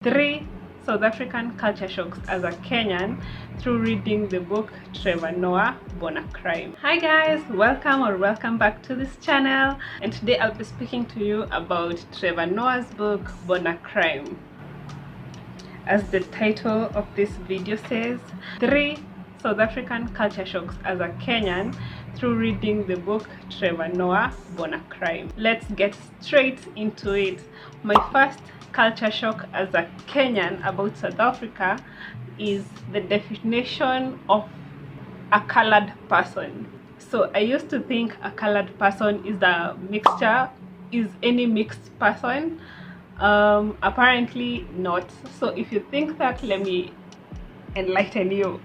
3 South African culture shocks as a Kenyan through reading the book Trevor Noah Born a Crime. Hi guys, welcome back to this channel, and today I'll be speaking to you about Trevor Noah's book Born a Crime. As the title of this video says, 3 South African culture shocks as a Kenyan through reading the book Trevor Noah Born a Crime. Let's get straight into it. My first culture shock as a Kenyan about South Africa is the definition of a colored person. So I used to think a colored person is any mixed person. Apparently not. So if you think that, let me enlighten you.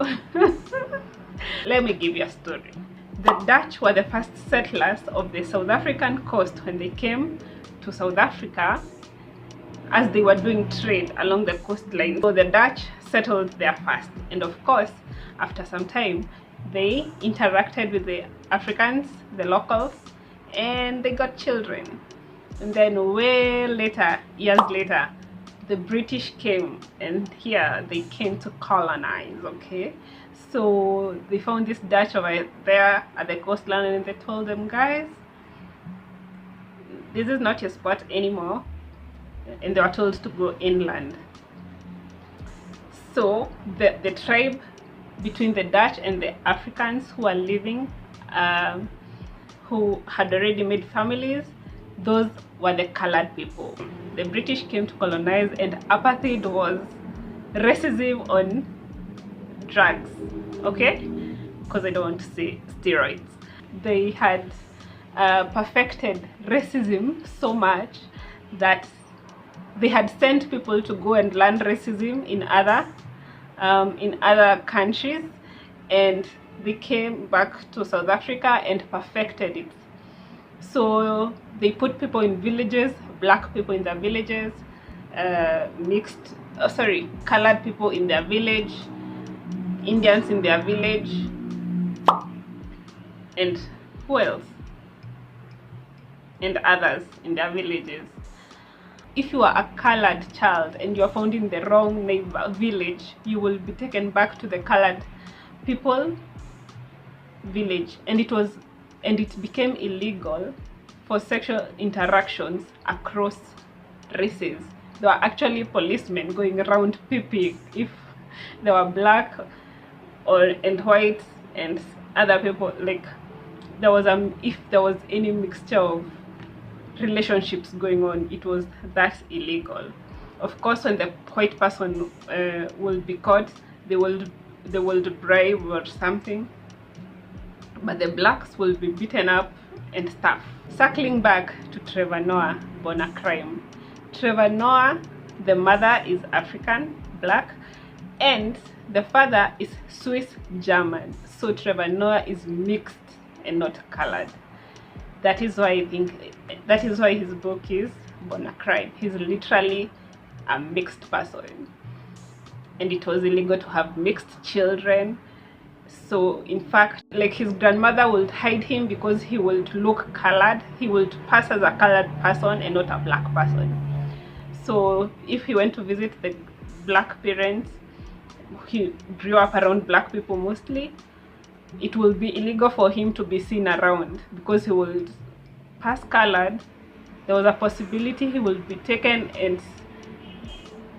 Let me give you a story. The Dutch were the first settlers of the South African coast when they came to South Africa, as they were doing trade along the coastline. So the Dutch settled there first, and of course after some time they interacted with the Africans, the locals, and they got children. And then way later, years later, the British came, and here they came to colonize. Okay, so they found this Dutch over there at the coastline, and they told them, guys, this is not your spot anymore, and they were told to go inland. So the tribe between the Dutch and the Africans who are living, who had already made families, those were the colored people. The British came to colonize, and apartheid was racism on drugs, okay, because I don't want to say steroids. They had perfected racism so much that they had sent people to go and learn racism in other countries, and they came back to South Africa and perfected it. So they put people in villages, black people in their villages, colored people in their village, Indians in their village, and who else? And others in their villages. If you are a colored child and you are found in the wrong village, you will be taken back to the colored people village, and it became illegal for sexual interactions across races. There were actually policemen going around peeping if they were black and white and other people. Like if there was any mixture of relationships going on, it was that illegal. Of course, when the white person will be caught, they will bribe or something, but the blacks will be beaten up and stuff. Circling back to Trevor Noah Born a Crime. Trevor Noah, the mother is African, black, and the father is Swiss German. So Trevor Noah is mixed and not colored. That is why his book is Born a Crime. He's literally a mixed person, and it was illegal to have mixed children. So in fact, like, his grandmother would hide him because he would look colored. He would pass as a colored person and not a black person. So if he went to visit the black parents, he grew up around black people mostly, it will be illegal for him to be seen around because he will pass colored. There was a possibility he will be taken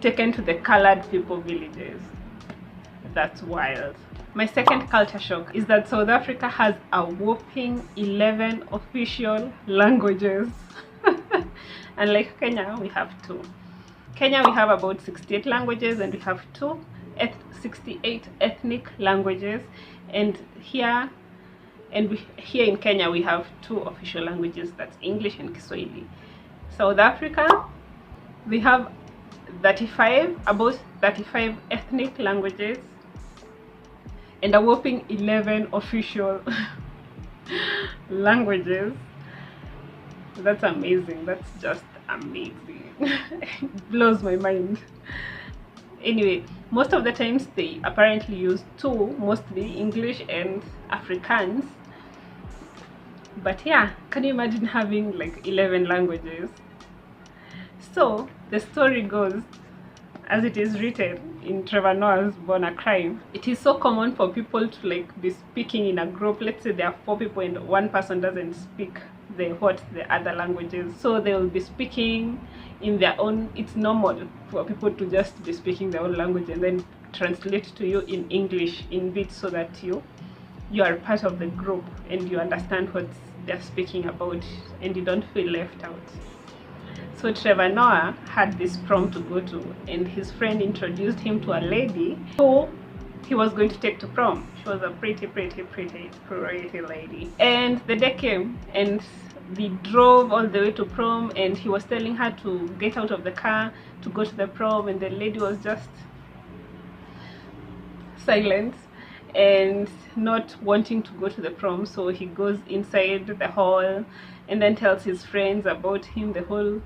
to the colored people villages. That's wild. My second culture shock is that South Africa has a whopping 11 official languages. Unlike Kenya, we have 2. Kenya, we have about 68 languages, and we have 68 ethnic languages. And here in Kenya, we have 2 official languages, that's English and Kiswahili. South Africa, we have about 35 ethnic languages and a whopping 11 official languages. That's amazing. That's just amazing. It blows my mind. Anyway, most of the times they apparently use 2, mostly English and Afrikaans. But yeah, can you imagine having like 11 languages? So the story goes, as it is written in Trevor Noah's Born a Crime, it is so common for people to like be speaking in a group. Let's say there are 4 people and one person doesn't speak the other languages, so they will be speaking in their own. It's normal for people to just be speaking their own language and then translate to you in English in bits, so that you are part of the group and you understand what they're speaking about and you don't feel left out. So Trevor Noah had this prom to go to, and his friend introduced him to a lady who he was going to take to prom. She was a pretty lady. And the day came and they drove all the way to prom, and he was telling her to get out of the car to go to the prom, and the lady was just silent and not wanting to go to the prom. So he goes inside the hall and then tells his friends about him, the whole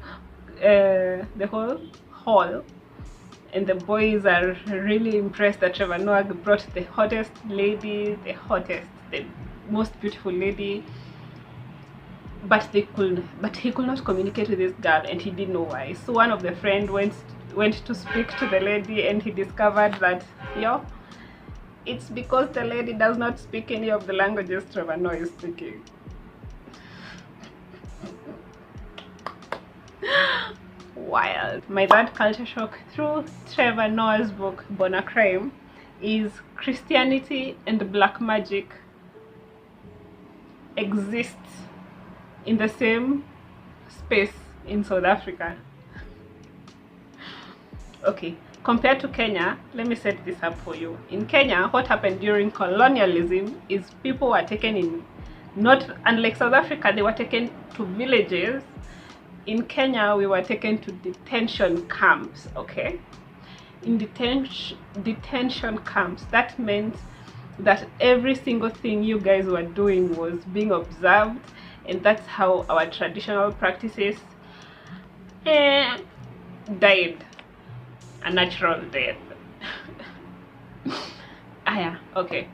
hall, and the boys are really impressed that Trevor Noah brought the hottest lady, the most beautiful lady, but he could not communicate with this girl, and he didn't know why. So one of the friends went to speak to the lady, and he discovered that it's because the lady does not speak any of the languages Trevor Noah is speaking. Wild. My third culture shock through Trevor Noah's book Born a Crime is Christianity and black magic exists in the same space in South Africa. Okay, compared to Kenya, let me set this up for you. In Kenya, what happened during colonialism is people were taken in, not unlike South Africa, they were taken to villages. In Kenya, we were taken to detention camps, okay? In detention camps, that meant that every single thing you guys were doing was being observed, and that's how our traditional practices died a natural death. Okay.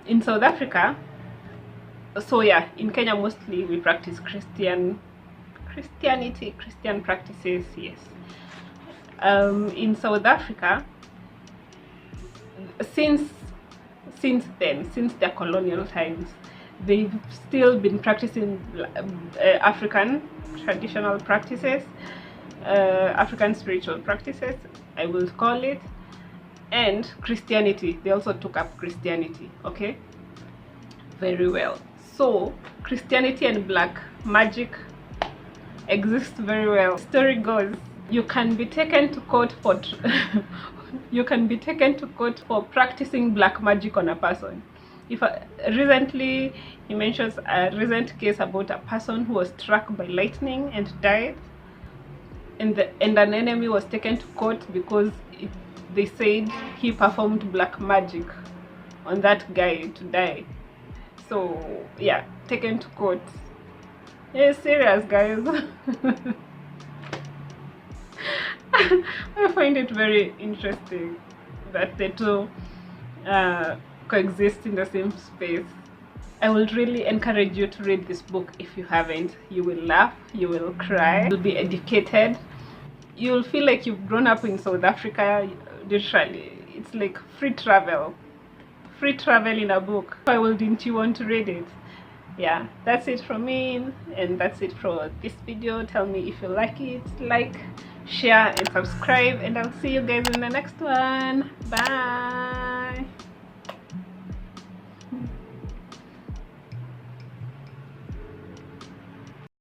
In South Africa, so yeah, in Kenya mostly we practice Christian practices, yes. In South Africa, since the colonial times, they've still been practicing African traditional practices, African spiritual practices, I will call it, and Christianity. They also took up Christianity, okay? Very well. So Christianity and black magic exist very well. Story goes, you can be taken to court for practicing black magic on a person. Recently he mentions a recent case about a person who was struck by lightning and died, and an enemy was taken to court because they said he performed black magic on that guy to die. So yeah, taken to court. Yeah, serious, guys. I find it very interesting that the two coexist in the same space. I would really encourage you to read this book if you haven't. You will laugh, you will cry, you'll be educated, you'll feel like you've grown up in South Africa. Literally, it's like free travel in a book. Why wouldn't you want to read it? Yeah, that's it from me, and that's it for this video. Tell me if you like it, like, share and subscribe, and I'll see you guys in the next one. Bye.